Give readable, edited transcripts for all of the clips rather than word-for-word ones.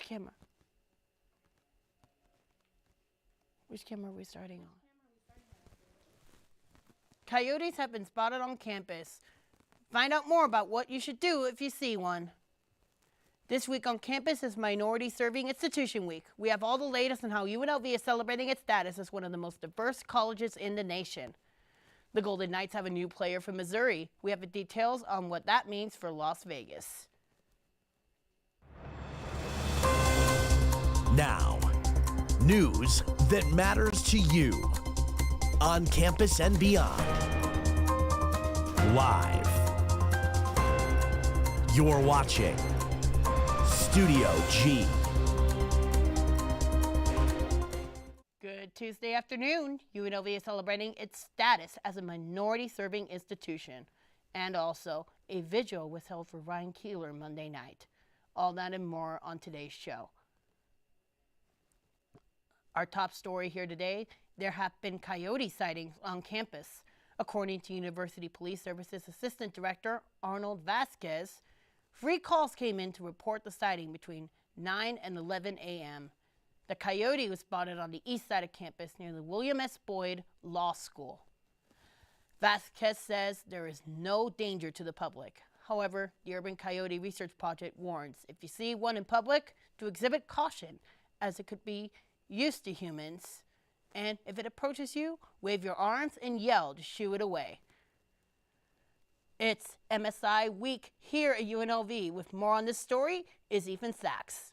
camera? Which camera are we starting on? Coyotes have been spotted on campus. Find out more about what you should do if you see one. This week on campus is Minority Serving Institution Week. We have all the latest on how UNLV is celebrating its status as one of the most diverse colleges in the nation. The Golden Knights have a new player from Missouri. We have the details on what that means for Las Vegas. Now, news that matters to you on campus and beyond. Live. You're watching Studio G. Good Tuesday afternoon. UNLV is celebrating its status as a minority-serving institution. And also, a vigil was held for Ryan Keeler Monday night. All that and more on today's show. Our top story here today, there have been coyote sightings on campus. According to University Police Services Assistant Director Arnold Vasquez, 3 calls came in to report the sighting between 9 and 11 a.m. The coyote was spotted on the east side of campus near the William S. Boyd Law School. Vasquez says there is no danger to the public. However, the Urban Coyote Research Project warns if you see one in public, to exhibit caution, as it could be used to humans, and if it approaches you, wave your arms and yell to shoo it away. It's MSI Week here at UNLV. With more on this story is Ethan Sachs.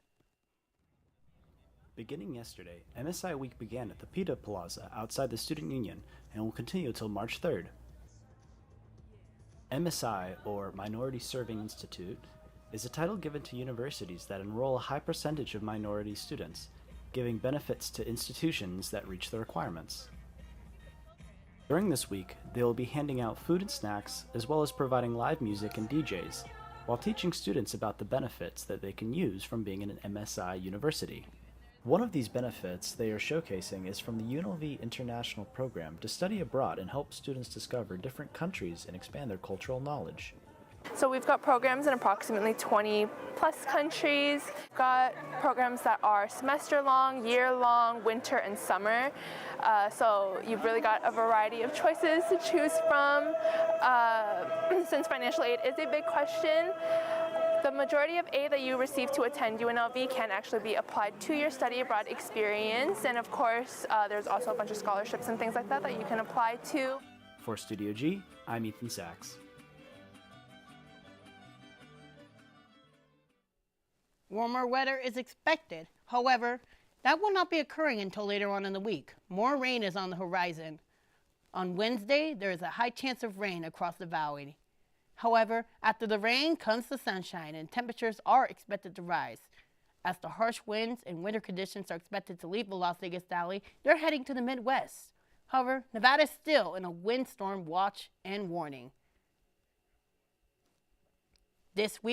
Beginning yesterday, MSI Week began at the PETA Plaza outside the Student Union and will continue until March 3rd. MSI, or Minority Serving Institute, is a title given to universities that enroll a high percentage of minority students, giving benefits to institutions that reach the requirements. During this week, they will be handing out food and snacks, as well as providing live music and DJs, while teaching students about the benefits that they can use from being in an MSI university. One of these benefits they are showcasing is from the UNLV International Program to study abroad and help students discover different countries and expand their cultural knowledge. So we've got programs in approximately 20 plus countries. We've got programs that are semester long, year long, winter and summer. So you've really got a variety of choices to choose from. Since financial aid is a big question, the majority of aid that you receive to attend UNLV can actually be applied to your study abroad experience. And of course, there's also a bunch of scholarships and things like that that you can apply to. For Studio G, I'm Ethan Sachs. Warmer weather is expected. However, that will not be occurring until later on in the week. More rain is on the horizon. On Wednesday, there is a high chance of rain across the valley. However, after the rain comes the sunshine, and temperatures are expected to rise. As the harsh winds and winter conditions are expected to leave the Las Vegas Valley, they're heading to the Midwest. However, Nevada is still in a windstorm watch and warning. This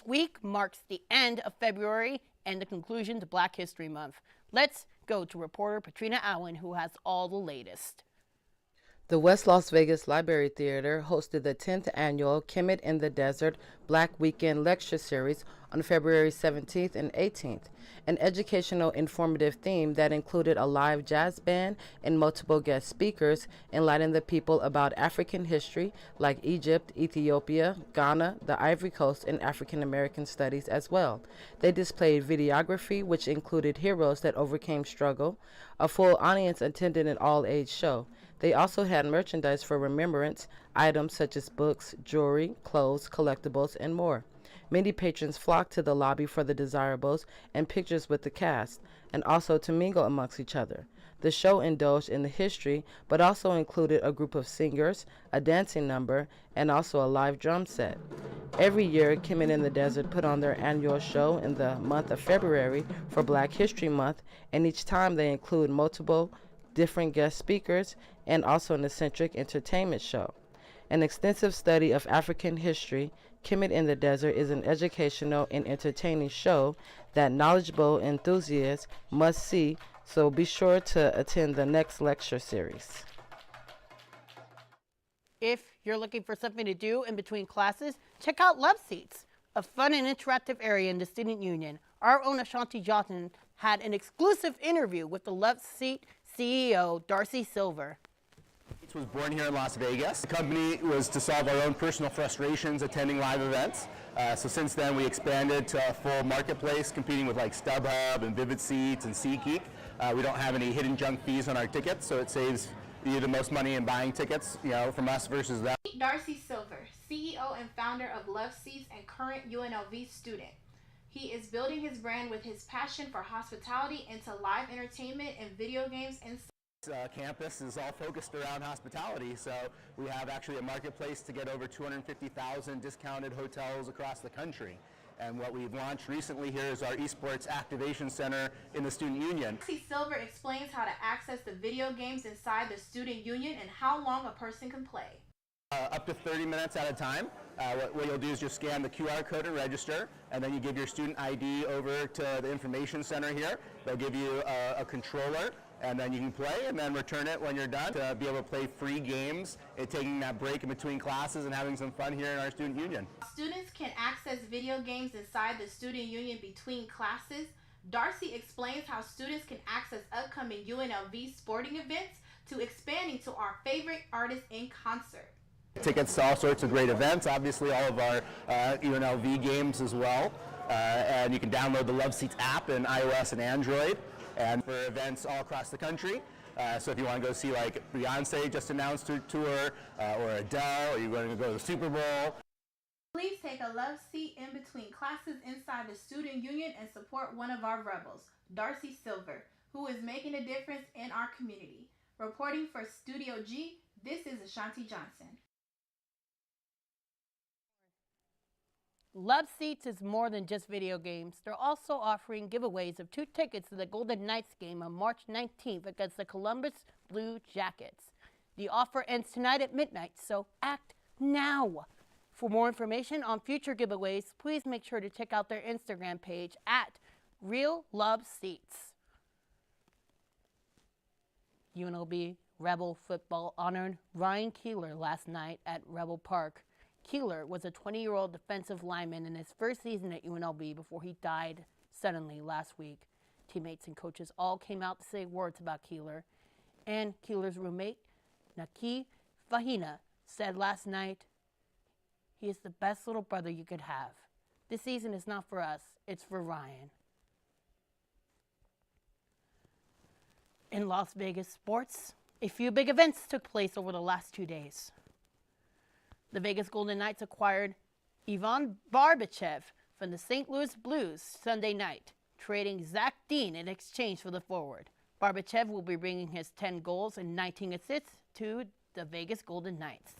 week marks the end of February and the conclusion to Black History Month. Let's go to reporter Patrina Allen, who has all the latest. The West Las Vegas Library Theater hosted the 10th annual Kemet in the Desert Black Weekend Lecture Series on February 17th and 18th, an educational informative theme that included a live jazz band and multiple guest speakers enlightening the people about African history like Egypt, Ethiopia, Ghana, the Ivory Coast, and African American studies as well. They displayed videography, which included heroes that overcame struggle. A full audience attended an all-age show. They also had merchandise for remembrance, items such as books, jewelry, clothes, collectibles, and more. Many patrons flocked to the lobby for the desirables and pictures with the cast, and also to mingle amongst each other. The show indulged in the history, but also included a group of singers, a dancing number, and also a live drum set. Every year, Kemet in the Desert put on their annual show in the month of February for Black History Month, and each time they include multiple different guest speakers and also an eccentric entertainment show. An extensive study of African history, Kemet in the Desert is an educational and entertaining show that knowledgeable enthusiasts must see, so be sure to attend the next lecture series. If you're looking for something to do in between classes, check out Love Seats, a fun and interactive area in the Student Union. our own Ashanti Johnson had an exclusive interview with the Love Seat CEO, Darcy Silver. Was born here in Las Vegas. The company was to solve our own personal frustrations attending live events. So since then we expanded to a full marketplace, competing with like StubHub and Vivid Seats and SeatGeek. We don't have any hidden junk fees on our tickets, so it saves you the most money in buying tickets, from us versus them. Darcy Silver, CEO and founder of Love Seats and current UNLV student. He is building his brand with his passion for hospitality into live entertainment and video games and Campus is all focused around hospitality, so we have actually a marketplace to get over 250,000 discounted hotels across the country. And what we've launched recently here is our Esports Activation Center in the Student Union. Darcy Silver explains how to access the video games inside the Student Union and how long a person can play. Up to 30 minutes at a time. What you'll do is just scan the QR code and register, and then you give your student ID over to the information center here. They'll give you a controller, and then you can play and then return it when you're done to be able to play free games and taking that break in between classes and having some fun here in our student union. Students can access video games inside the student union between classes. Darcy explains how students can access upcoming UNLV sporting events to expanding to our favorite artists in concert. Tickets to all sorts of great events, obviously all of our UNLV games as well. And you can download the Love Seats app in iOS and Android, and for events all across the country. So if you want to go see like Beyonce just announced her tour, or Adele, or you're going to go to the Super Bowl. Please take a love seat in between classes inside the student union and support one of our rebels, Darcy Silver, who is making a difference in our community. Reporting for Studio G, this is Ashanti Johnson. Love Seats is more than just video games. They're also offering giveaways of 2 tickets to the Golden Knights game on March 19th against the Columbus Blue Jackets. The offer ends tonight at midnight, so act now. For more information on future giveaways, please make sure to check out their Instagram page at Real Love Seats. UNLV Rebel football honored Ryan Keeler last night at Rebel Park. Keeler was a 20-year-old defensive lineman in his first season at UNLV before he died suddenly last week. Teammates and coaches all came out to say words about Keeler. And Keeler's roommate, Naki Fahina, said last night, "He is the best little brother you could have. This season is not for us, it's for Ryan." In Las Vegas sports, a few big events took place over the last 2 days. The Vegas Golden Knights acquired Ivan Barbachev from the St. Louis Blues Sunday night, trading Zach Dean in exchange for the forward. Barbachev will be bringing his 10 goals and 19 assists to the Vegas Golden Knights.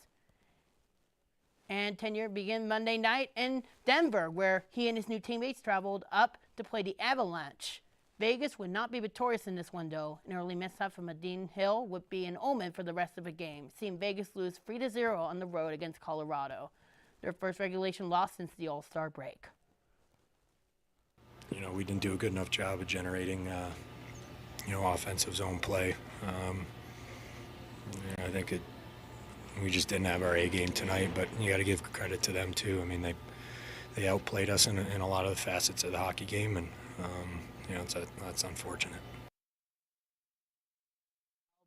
And tenure began Monday night in Denver, where he and his new teammates traveled up to play the Avalanche. Vegas would not be victorious in this one, though. An early mishap from Adin Hill would be an omen for the rest of the game, seeing Vegas lose 3-0 on the road against Colorado, their first regulation loss since the All-Star break. We didn't do a good enough job of generating, offensive zone play. I think we just didn't have our A game tonight, but you got to give credit to them too. I mean, they outplayed us in a lot of the facets of the hockey game, and that's unfortunate.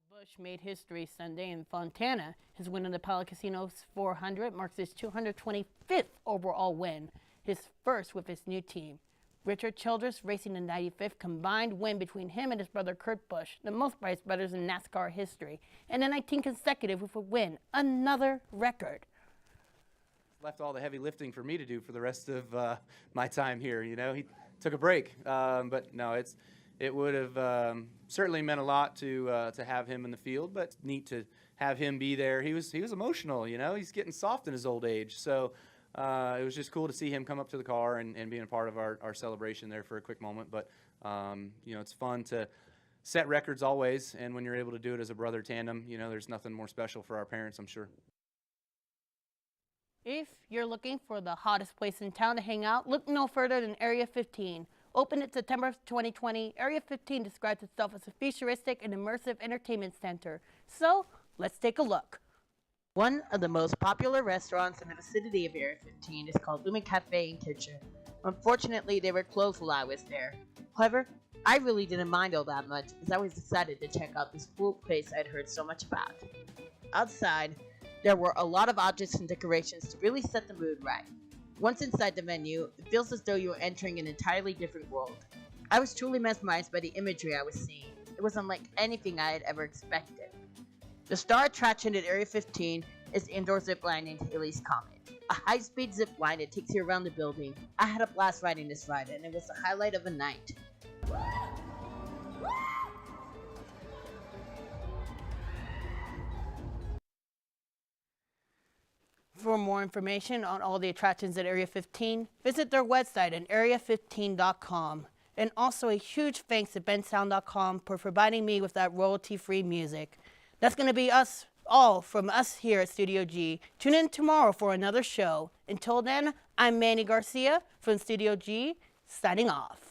Bush made history Sunday in Fontana. His win on the Pala Casinos 400 marks his 225th overall win, his first with his new team. Richard Childress racing the 95th combined win between him and his brother Kurt Busch, the most Bryce brothers in NASCAR history, and a 19 consecutive with a win, another record. Left all the heavy lifting for me to do for the rest of my time here. He took a break, but no, it would have certainly meant a lot to have him in the field. But it's neat to have him be there. He was emotional. He's getting soft in his old age, so it was just cool to see him come up to the car and being a part of our celebration there for a quick moment. But it's fun to set records always, and when you're able to do it as a brother tandem, there's nothing more special for our parents, I'm sure. If you're looking for the hottest place in town to hang out, look no further than Area 15. Opened in September 2020, Area 15 describes itself as a futuristic and immersive entertainment center. So, let's take a look. One of the most popular restaurants in the vicinity of Area 15 is called Lumen Cafe and Kitchen. Unfortunately, they were closed while I was there. However, I really didn't mind all that much, as I was excited to check out this cool place I'd heard so much about. Outside, there were a lot of objects and decorations to really set the mood right. Once inside the venue, it feels as though you were entering an entirely different world. I was truly mesmerized by the imagery I was seeing. It was unlike anything I had ever expected. The star attraction at Area 15 is the indoor zip line named Halley's Comet, a high-speed zip line that takes you around the building. I had a blast riding this ride, and it was the highlight of the night. For more information on all the attractions at Area 15, visit their website at area15.com. And also a huge thanks to bensound.com for providing me with that royalty-free music. That's going to be all from us here at Studio G. Tune in tomorrow for another show. Until then, I'm Manny Garcia from Studio G, signing off.